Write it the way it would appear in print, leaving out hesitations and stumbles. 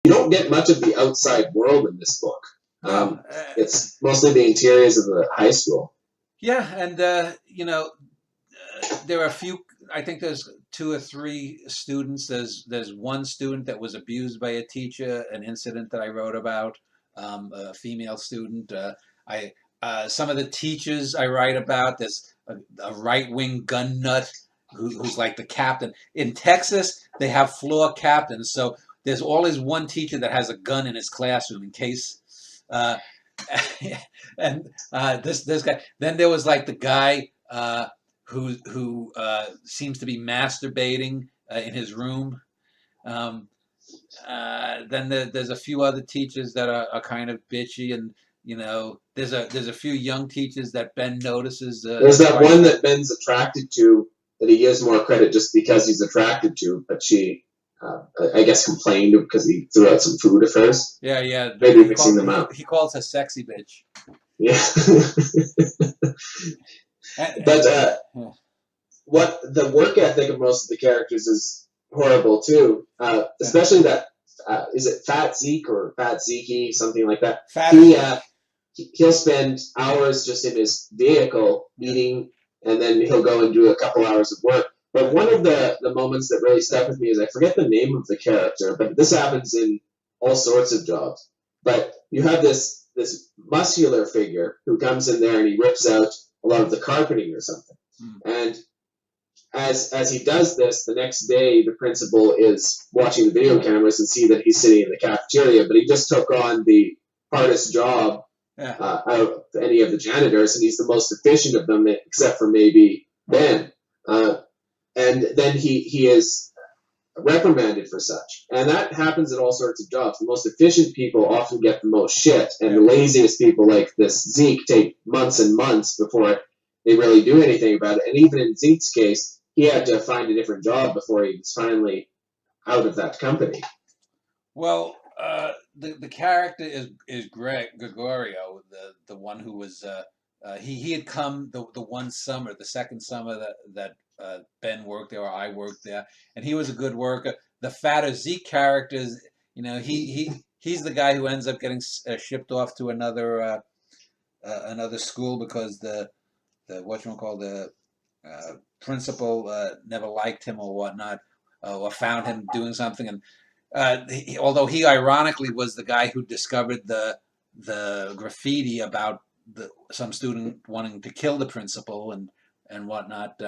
you don't get much of the outside world in this book. No, It's mostly the interiors of the high school. yeah, and you know, there are a few. I think there's two or three students. There's one student that was abused by a teacher, an incident that I wrote about. A female student. I Some of the teachers I write about. There's a right wing gun nut who's like the captain. In Texas, they have floor captains, so there's always one teacher that has a gun in his classroom in case. Uh, and this guy. Then there was like the guy. Who seems to be masturbating in his room. Um, then there's a few other teachers that are kind of bitchy, and you know, there's a few young teachers that Ben notices. There's that one that Ben's attracted to that he gives more credit just because he's attracted to, but she, I guess, complained because he threw out some food at first. Yeah, yeah. Maybe mixing them up. He calls her sexy bitch. Yeah. But what the work ethic of most of the characters is horrible too. Especially that is it Fat Zeke or Fat Zeke, something like that. He'll spend hours just in his vehicle eating, and then he'll go and do a couple hours of work. But one of the moments that really stuck with me is I forget the name of the character, but this happens in all sorts of jobs. But you have this muscular figure who comes in there and he rips out a lot of the carpeting or something. And as he does this, the next day the principal is watching the video cameras and see that he's sitting in the cafeteria, but he just took on the hardest job out of any of the janitors, and he's the most efficient of them, except for maybe Ben. And then he is reprimanded for such. And that happens in all sorts of jobs. The most efficient people often get the most shit, and the laziest people, like this Zeke, take months and months before they really do anything about it. And even in Zeke's case, he had to find a different job before he was finally out of that company. Well, the character is Gregorio, the one who was he had come the one summer, the second summer that Ben worked there or I worked there, and he was a good worker. The fatter Zeke character, you know, he's the guy who ends up getting shipped off to another school because the whatchamacallit, the principal never liked him or whatnot, or found him doing something. And although he ironically was the guy who discovered the graffiti about some student wanting to kill the principal and whatnot,